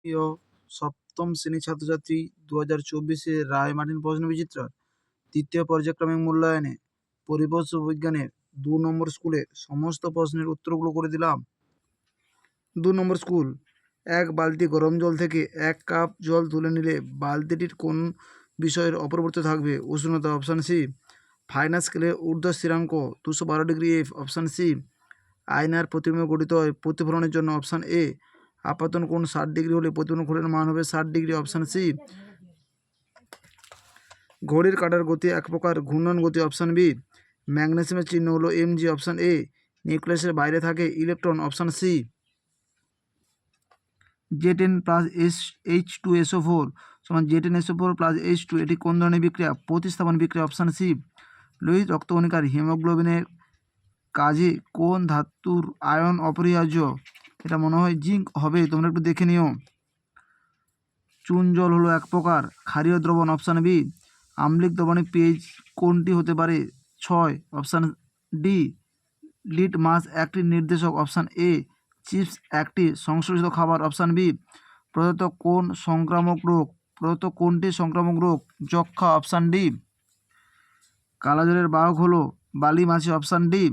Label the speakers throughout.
Speaker 1: প্রিয় সপ্তম শ্রেণীর ছাত্রছাত্রী 2024 রায় মার্টিন প্রশ্নবিচিত্রার তৃতীয় পর্যায়ক্রমিক মূল্যায়নে পরিবেশ ও বিজ্ঞানের 2 নম্বর স্কুলের সমস্ত প্রশ্নের উত্তরগুলো করে দিলাম। 2 নম্বর স্কুল, 1 বালতি গরম জল থেকে 1 কাপ জল তুলে নিলে বালতিটির কোন বিষয়ের অপরিবর্তিত থাকবে? উষ্ণতা। Option C. ফাইনাস স্কেলের ঊর্ধ্ব স্থিরাঙ্ক 212° F। Option C. আয়নার প্রতিবিম্ব গঠিত হয় প্রতিফলনের জন্য। Option A. আপাতন কোণ 60° হলে প্রতিফলন কোণের মান হবে 60°। Option C. ঘড়ির কাঁটার গতি এক প্রকার ঘূর্ণন গতি। Option B. ম্যাগনেসিয়ামের চিহ্ন হলো Mg। Option A. নিউক্লিয়াসের বাইরে থাকে electron. Option C. Z10 plus H2SO4 সমান Z10SO4 প্লাস H2, এটি কোন ধরনের বিক্রিয়া? প্রতিস্থাপন বিক্রিয়া। Option C. লোহিত রক্তকণিকার হিমোগ্লোবিনের কাজে কোন ধাতুর আয়ন অপরিহার্য? এটা মনে হয় জিঙ্ক হবে, তোমরা একটু দেখে নিও। চুন জল হলো এক প্রকার ক্ষারীয় দ্রবণ। Option B. আম্লিক দ্রবণে পিএইচ কোনটি হতে পারে? 6। Option D. লিটমাস একটি নির্দেশক। Option A. চিপস একটি সংশ্লেষিত খাবার। Option B. প্রদত্ত কোনটি সংক্রামক রোগ? যক্ষা। Option D. কালাজলের বাহক হলো বালি মাছি। Option D.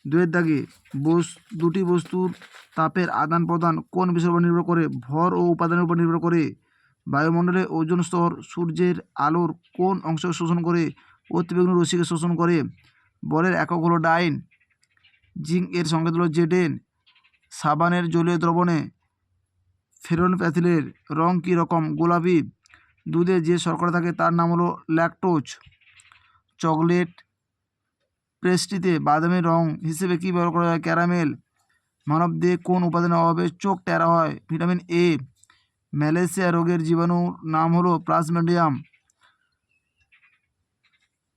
Speaker 1: 2 দাগে দুটি বস্তুর তাপের আদান প্রদান কোন বিষয়ের উপর নির্ভর করে? ভর ও উপাদানের উপর নির্ভর করে। বায়ুমণ্ডলে ওজোন স্তর সূর্যের আলোর কোন অংশকে শোষণ করে? অতিবেগুনি রশ্মিকে শোষণ করে। বলের একক হলো ডাইন। জিঙ্ক এর সংকেত হলো Zn। সাবানের জলীয় দ্রবণে ফেরোনপ্যাথিলের রং কী রকম? গোলাপি। দুধে যে শর্করা থাকে তার নাম হলো ল্যাকটোজ। চকলেট পেস্ট্রিতে বাদামি রং হিসেবে কী ব্যবহার করা হয়? ক্যারামেল। মানবদেহে কোন উপাদানের অভাবে চোখ টেরা হয়? Vitamin A. ম্যালেরিয়া রোগের জীবাণুর নাম হলো প্লাজমোডিয়াম।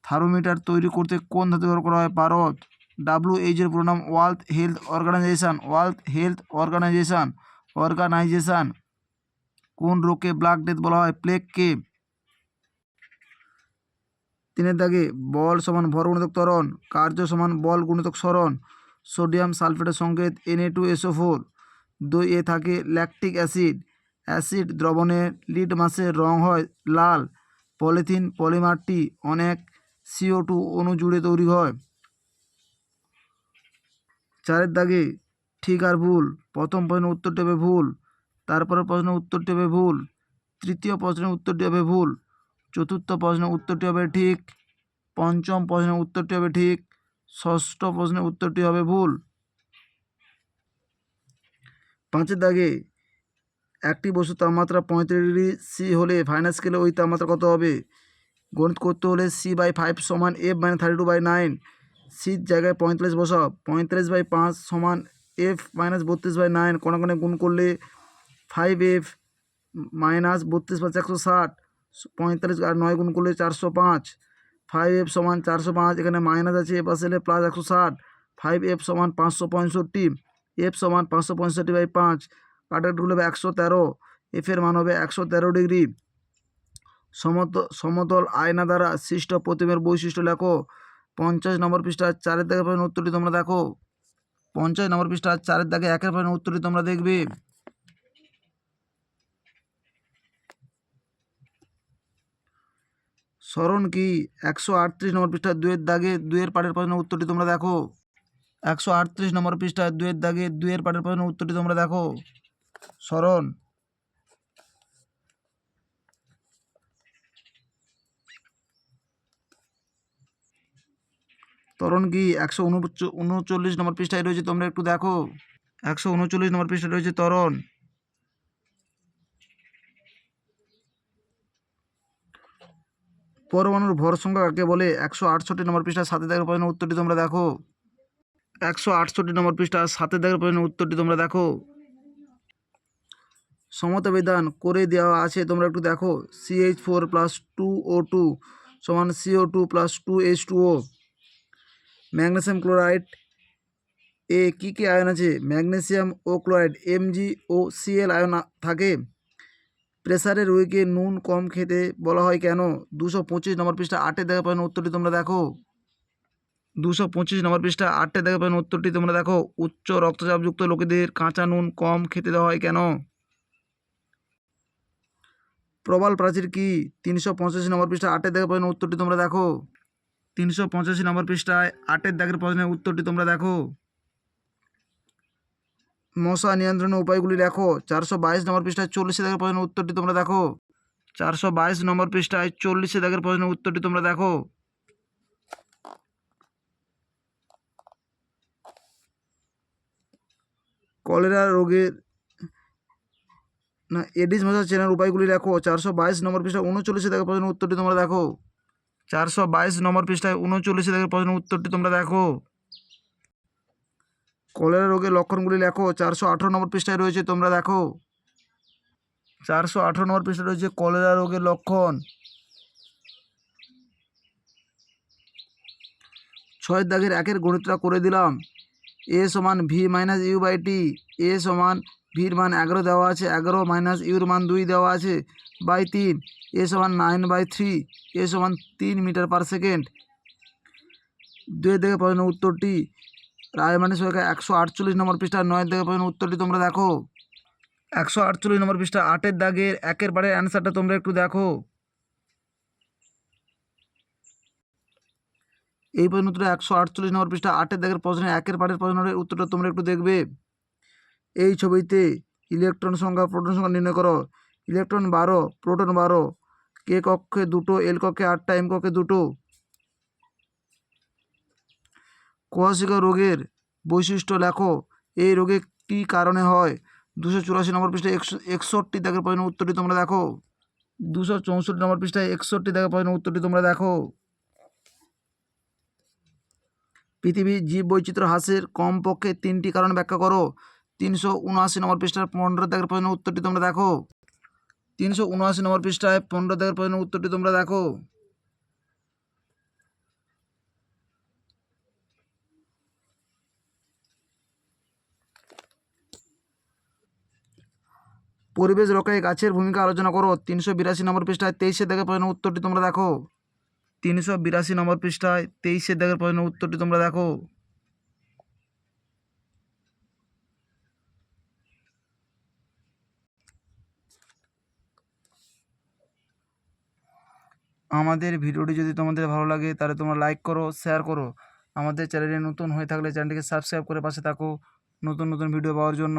Speaker 1: থার্মোমিটার তৈরি করতে কোন ধাতু ব্যবহার করা হয়? পারদ। WHO এর পুরো নাম ওয়ার্ল্ড হেলথ অর্গানাইজেশন কোন রোগকে ব্ল্যাক ডেথ বলা হয়? প্লেগকে। 3 দাগে বল সমান ভর গুণিতক ত্বরণ, কার্য সমান বল গুণিতক সরণ। সোডিয়াম সালফেটের সংকেত Na2SO4। 2 থাকে ল্যাকটিক অ্যাসিড। অ্যাসিড দ্রবণে লিটমাসের রং হয় লাল। পলিথিন পলিমারটি অনেক CO2 অণু জুড়ে তৈরি হয়। 4 দাগে ঠিক আর ভুল। প্রথম প্রশ্নের উত্তরটি হবে ভুল, তারপরের প্রশ্নের উত্তরটি হবে ভুল, তৃতীয় প্রশ্নের উত্তরটি হবে ভুল, চতুর্থ প্রশ্নের উত্তরটি হবে ঠিক, পঞ্চম প্রশ্নের উত্তরটি হবে ঠিক, ষষ্ঠ প্রশ্নের উত্তরটি হবে ভুল। 5 দাগে একটি বস্তুর তাপমাত্রা 35°C হলে ফাইনাস স্কেলে ওই তাপমাত্রা কত হবে? গণিত করতে হলে C/5 সমান F-32/9। সির জায়গায় 45 বসাও। 45/5 সমান F-32/9। কোণাকুণি গুণ করলে 5F মাইনাস 32 + 160। 45 আর 9 গুণ করলে 405। 5F সমান 405, এখানে মাইনাস আছে, এ পাশে এলে প্লাস 160। 5F সমান 565। F সমান 565/5। কাটাকাটি করলে 113। F এর মান হবে 113°। সমতল আয়না দ্বারা সৃষ্ট প্রতিবিম্বের বৈশিষ্ট্য লেখো। 50 নম্বর পৃষ্ঠা 4 দাগের প্রশ্নের উত্তরটি তোমরা দেখো। 50 নম্বর পৃষ্ঠা 4 দাগে 1 প্রশ্নের উত্তরটি তোমরা দেখবে। সরণ কি? 138 নম্বর পৃষ্ঠা 2 দাগে 2 পাঠের প্রশ্নের উত্তরটি তোমরা দেখো। 138 নম্বর পৃষ্ঠা 2 দাগে 2 পাঠের প্রশ্নের উত্তরটি তোমরা দেখো। সরণ ত্বরণ কি? 139 নম্বর পৃষ্ঠায় রয়েছে, তোমরা একটু দেখো। 139 নম্বর পৃষ্ঠায় রয়েছে ত্বরণ। পরমাণুর ভর সংখ্যা কাকে বলে? 168 নম্বর পৃষ্ঠা 7 দাগের প্রশ্নের উত্তরটি তোমরা দেখো। 168 নম্বর পৃষ্ঠা 7 দাগের প্রশ্নের উত্তরটি তোমরা দেখো। সমতা বিধান করে দেওয়া আছে, তোমরা একটু দেখো। CH4 + 2O2 সমান CO2 + 2H2O। ম্যাগনেসিয়াম ক্লোরাইড এ কী কী আয়ন আছে? ম্যাগনেসিয়াম ও ক্লোরাইড MgOCl আয়ন থাকে। প্রেসারে রোগীকে নুন কম খেতে বলা হয় কেন? 225 নম্বর পৃষ্ঠা 8 দাগের প্রশ্নের উত্তরটি তোমরা দেখো। 225 নম্বর পৃষ্ঠা 8 দাগের প্রশ্নের উত্তরটি তোমরা দেখো। উচ্চ রক্তচাপযুক্ত লোকেদের কাঁচা নুন কম খেতে দেওয়া হয় কেন? প্রবাল প্রাচীর কি? 385 নম্বর পৃষ্ঠা 8 দাগের প্রশ্নের উত্তরটি তোমরা দেখো। 385 নম্বর পৃষ্ঠায় 8 দাগের প্রশ্নের উত্তরটি তোমরা দেখো। মশা নিয়ন্ত্রণের উপায়গুলি লেখো। 422 নম্বর পৃষ্ঠায় 40 দাগের প্রশ্নের উত্তরটি তোমরা দেখো। 422 নম্বর পৃষ্ঠায় 40 দাগের প্রশ্নের উত্তরটি তোমরা দেখো। কলেরা রোগের এডিস মশা চেনার উপায়গুলি লেখো। 422 নম্বর পৃষ্ঠায় 39 দাগের প্রশ্নের উত্তরটি তোমরা দেখো। 422 নম্বর পৃষ্ঠায় 39 দাগের প্রশ্নের উত্তরটি তোমরা দেখো। কলেরা রোগের লক্ষণগুলি লেখো। 418 নম্বর পৃষ্ঠায় রয়েছে, তোমরা দেখো। 418 নম্বর পৃষ্ঠায় রয়েছে কলেরা রোগের লক্ষণ। 6 দাগের 1 গণিতটা করে দিলাম। a সমান v minus u by t. a সমান ভির মান 11 দেওয়া আছে, 11 মাইনাস ইউর মান 2 দেওয়া আছে বাই 3। a সমান 9/3। a সমান 3 মিটার পার সেকেন্ড। 2 দাগের প্রশ্নের উত্তরটি রায়মানের সংখ্যা 148 নম্বর পৃষ্ঠা 9 দাগের প্রশ্নের উত্তরটি তোমরা দেখো। 148 নম্বর পৃষ্ঠা 8 দাগের 1 বারের অ্যান্সারটা তোমরা একটু দেখো। এই প্রশ্ন উত্তরে 148 নম্বর পৃষ্ঠা 8 দাগের প্রশ্নে 1 পার্টের প্রশ্নের উত্তরটা তোমরা একটু দেখবে। এই ছবিতে ইলেকট্রন সংখ্যা প্রোটন সংখ্যা নির্ণয় করো। Electron 12, proton 12। কে কক্ষে 2, এল কক্ষে 8টা, এম কক্ষে 2। কুহাশিকা রোগের বৈশিষ্ট্য লেখো। এই রোগে কী কারণে হয়? 284 নম্বর পৃষ্ঠায় 61 দাগের প্রশ্নের উত্তরটি তোমরা দেখো। 264 নম্বর পৃষ্ঠায় 61 দাগের প্রশ্নের উত্তরটি তোমরা দেখো। পৃথিবীর জীব বৈচিত্র্য হ্রাসের কমপক্ষে 3টি কারণ ব্যাখ্যা করো। 379 নম্বর পৃষ্ঠার 15 দাগের প্রশ্নের উত্তরটি তোমরা দেখো। 379 নম্বর পৃষ্ঠায় 15 দাগের প্রশ্নের উত্তরটি তোমরা দেখো। পরিবেশ রক্ষায় গাছের ভূমিকা আলোচনা করো। 382 নম্বর পৃষ্ঠায় 23 দাগের প্রশ্নের উত্তরটি তোমরা দেখো। 382 নম্বর পৃষ্ঠায় 23 দাগের প্রশ্নের উত্তরটি তোমরা দেখো। আমাদের ভিডিওটি যদি তোমাদের ভালো লাগে তাহলে তোমরা লাইক করো, শেয়ার করো। আমাদের চ্যানেলে নতুন হয়ে থাকলে চ্যানেলটিকে সাবস্ক্রাইব করে পাশে থাকো নতুন নতুন ভিডিও পাওয়ার জন্য।